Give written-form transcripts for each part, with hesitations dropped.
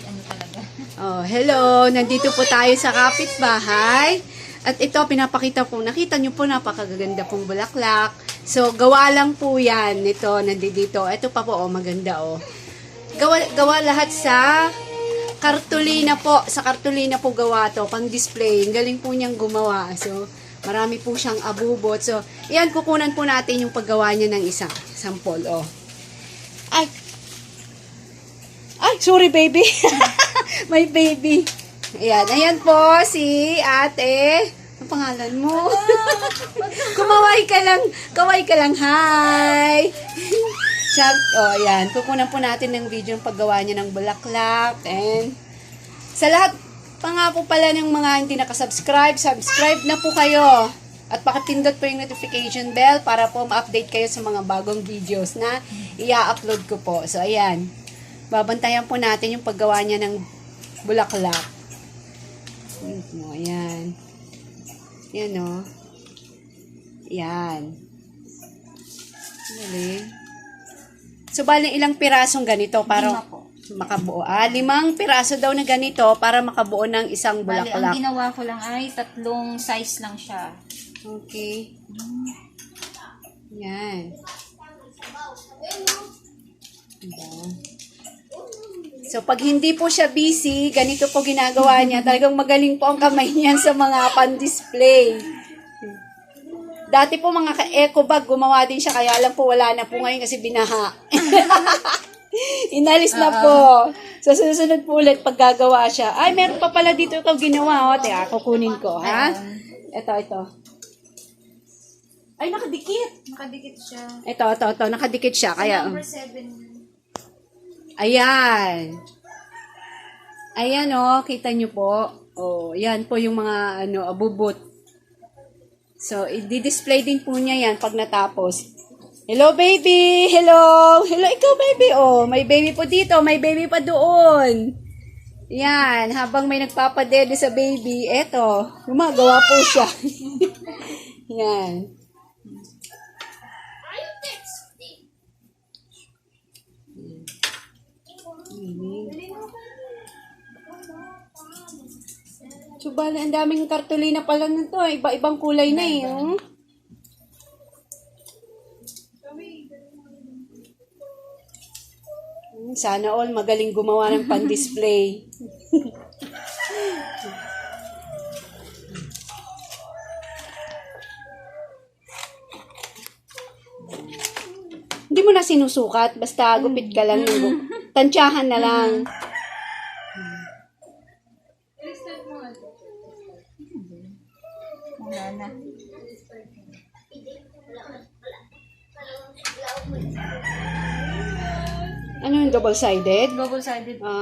ano talaga. Oh, hello. Nandito po tayo sa kapitbahay. At ito, pinapakita po. Nakita nyo po, napakaganda pong bulaklak. So, gawa lang po yan. Ito, nandito. Ito pa po, oh, maganda, oh. Gawa lahat sa kartulina po. Sa kartulina po gawa to, pang display. Ang galing po niyang gumawa. So, marami po siyang abubot. So, yan, kukunan po natin yung paggawa niya ng isang sample, oh. Ay, sorry baby. My baby. Ayan, ayan po si ate. Ang pangalan mo? Kumaway ka lang, hi. Ayan, kukunan po natin ng video ng paggawa niya ng bulaklak. And sa lahat pa nga po pala ng mga hindi nakasubscribe, subscribe na po kayo. At pakipindot po yung notification bell para po ma-update kayo sa mga bagong videos na i-upload ko po. So, ayan. Babantayan po natin yung paggawa niya ng bulaklak. Ayan. Yan, o. Yan. Galing. So, bali ilang pirasong ganito para makabuo? 5 piraso daw na ganito para makabuo ng isang Bali, bulaklak. ang ginawa ko lang ay 3 size lang siya. Okay. Yan. Diba? So, pag hindi po siya busy, ganito po ginagawa niya. Talagang magaling po ang kamay niya sa mga pan-display. Dati po mga ka-eco bag, gumawa din siya. Kaya lang po wala na po ngayon kasi binaha. Inalis na po. So, susunod po ulit pag gagawa siya. Ay, meron pa pala dito ito ginawa. O, teka, kukunin ko, ha? Ito. Ay, nakadikit. Nakadikit siya. Ito. Nakadikit siya. Kaya, Number 7. ayan. Ayan, oh. Kita nyo po. Oh, yan po yung mga, abubot. So, i-display din po niya yan pag natapos. Hello, baby! Hello! Hello, ikaw, baby! Oh, may baby po dito. May baby pa doon. Yan. Habang may nagpapadede sa baby, eto. Gumagawa po siya. Yan. Subala, ang daming kartulina pala nito. Iba-ibang kulay na eh. Oh. Sana all magaling gumawa ng pan-display. Hindi mo na sinusukat. Basta gupit ka lang. Tansyahan na lang. Wala na. Ano yung double-sided? Double-sided pa.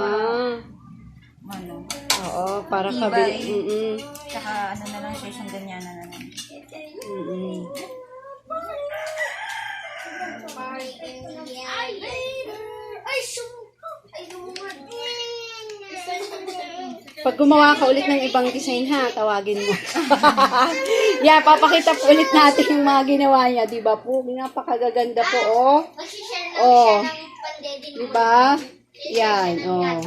Ano? Oo, para Matibay. kabil. Tsaka ano na lang siya, siyang ganyan na lang. Pag gumawa ka ulit ng ibang design ha, tawagin mo. Yeah, papakita po ulit natin yung mga ginawa niya, di ba po? Napakagaganda po, oh. Oh. Di ba? Yan, oh.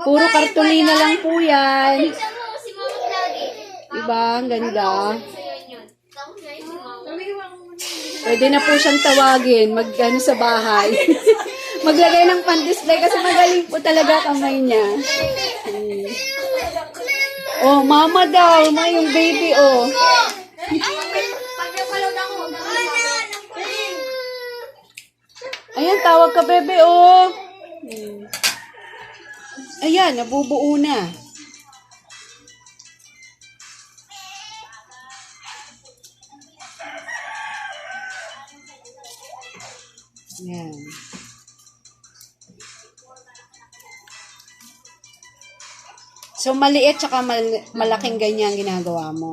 Puro kartulina lang po yan. Di ba? Ang ganda. Pwede na po siyang tawagin, mag-ano sa bahay. Maglagay ng pan-display kasi magaling po talaga kamay niya. Oh, mama daw, yung baby, oh. Ayan, tawag ka, bebe, oh. Ayan, nabubuo na. Ayan. So, maliit tsaka malaking ganyan ginagawa mo.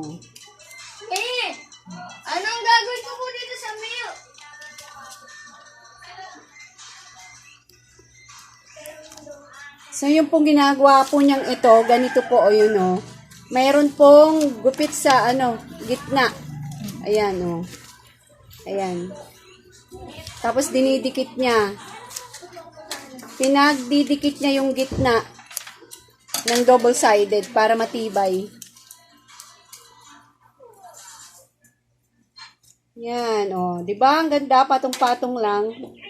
Anong gagawin ko po dito sa mail? So, yung pong ginagawa po niyang ito, ganito po, o yun, o. Mayroon pong gupit sa, gitna. Ayan, o. Ayan. Tapos, dinidikit niya. Pinagdidikit niya yung gitna. ng double-sided para matibay. Yan, oh. Di ba? Ang ganda, patong-patong lang.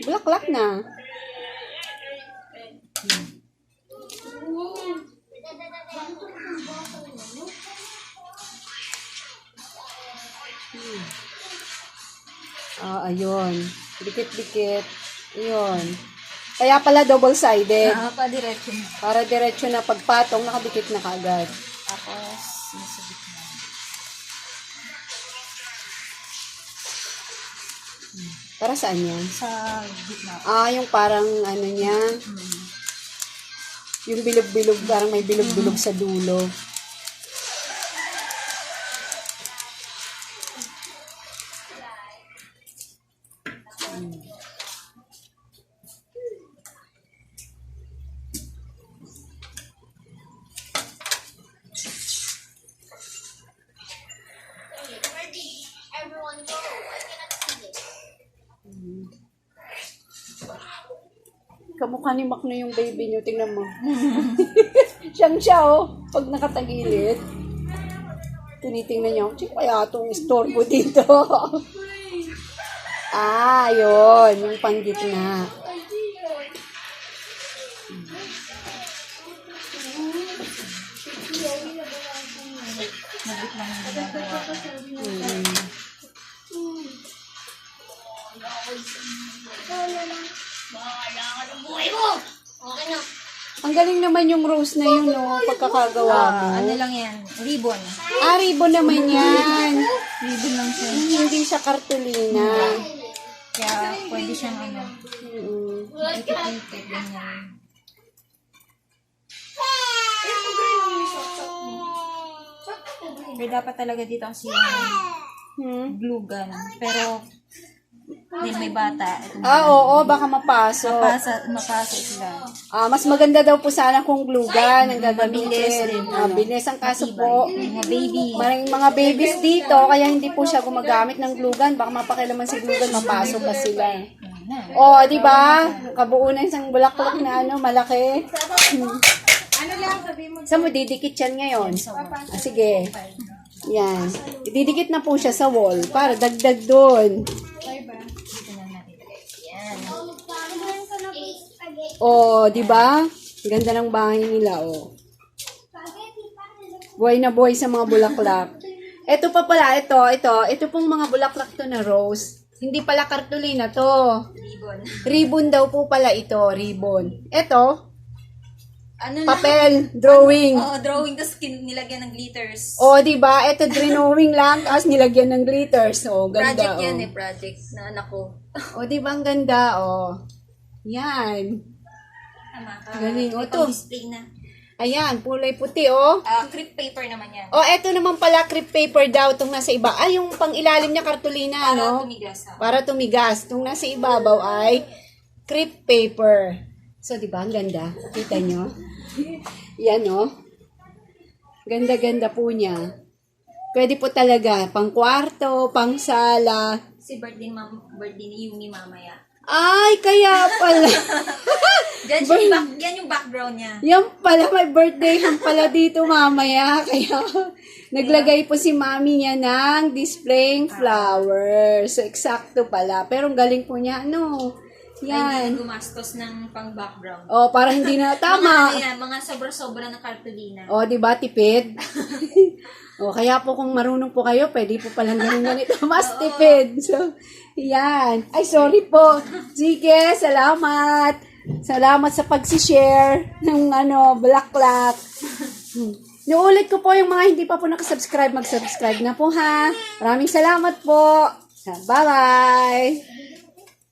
Bulaklak na. Ah, ayun. Dikit-dikit. Ayun. Kaya pala double-sided. Nakapadiretso na. Para diretso na pagpatong, nakadikit na kaagad. Tapos, nasa gitna. Para saan yan? Sa gitna. Ah, yung parang ano niya, yung bilog-bilog, parang may bilog-bilog sa dulo. Everyone go. I cannot see it. Kamukha ni Mac na yung baby niyo, tingnan mo. Siyang siya, oh. Pag nakatagilid. Tinitingnan niyo, sino kaya itong istorbo dito? Ah, yun. Yung panggitna. Nagit lang yung ginagawa. Bahala ka ng buhay mo! Okay na. Ang galing naman yung rose na yun, no? Pagkakagawa mo. Ano lang yan? Ribbon. Ah, ribbon naman yan. Ribbon lang siya. Hindi siya kartulina. Kaya pwede siyang ano. Ikit-ikit. Ganyan. Pero dapat talaga dito kasi yung glue gun. Pero, din may bata. Ah, oo, baka mapasok. Mapasa sila. Ah, mas maganda daw po sana kung glue gun ang Mabilis gagamitin. rin. Ah, bilis ang kaso po. Mga baby. Maraming mga babies dito, kaya hindi po siya gumagamit ng glue gun. Baka mapakilaman si glue gun, mapasok na sila. Oh, di ba? Kabuo na isang bulaklak na ano, malaki. Saan mo didikit yan ngayon? Ah, sige. Yan. Didikit na po siya sa wall para dagdag doon. Oh, di ba? Ganda ng bahay nila, oh. Buhay na buhay sa mga bulaklak. Ito pa pala, ito pong mga bulaklak to na rose. Hindi pala kartulina to. Ribbon. Ribbon daw po pala ito, ribbon. Ito, Ano lang? papel, drawing. Oo, drawing. Tapos nilagyan ng glitters. Oh, di ba? Ito drawing lang, tapos nilagyan ng glitters. Oh, ganda, Project yan oh. eh, project na anak ko. Oh, di ba ang ganda, oh. Yan. Tama ka. Galing. O, May to. pang-display na. Ayan, kulay puti, oh. Crepe paper naman yan. Oh, eto naman pala, crepe paper daw, itong nasa iba. Ay, yung pang ilalim niya, kartulina, Para no? tumigas ha. Para tumigas. Itong nasa ibabaw ay crepe paper. So, di ba, ang ganda? Kita nyo? Yan, no? Ganda-ganda po niya. Pwede po talaga, pang kwarto, pang sala. Si birthday ni Yumi mamaya. Ay, kaya pala. Yan yung background niya. Yan pala, may birthday ham pala dito mamaya. Kaya naglagay po si mami niya ng displaying flowers. So, eksakto pala. Pero ang galing po niya, ano? Ay, Yan. hindi gumastos ng pang-background. Oh, para hindi na Mga, tama. ano yan, mga sobra-sobra na kartulina. Oh, di ba, tipid? Oh, kaya po kung marunong po kayo, pwede po palang ganito. Mas tipid. So, yan. Ay, sorry po. Sige, salamat. Salamat sa pag-share ng bulaklak. Nuulit ko po yung mga hindi pa po nakasubscribe, mag-subscribe na po ha. Maraming salamat po. Bye-bye.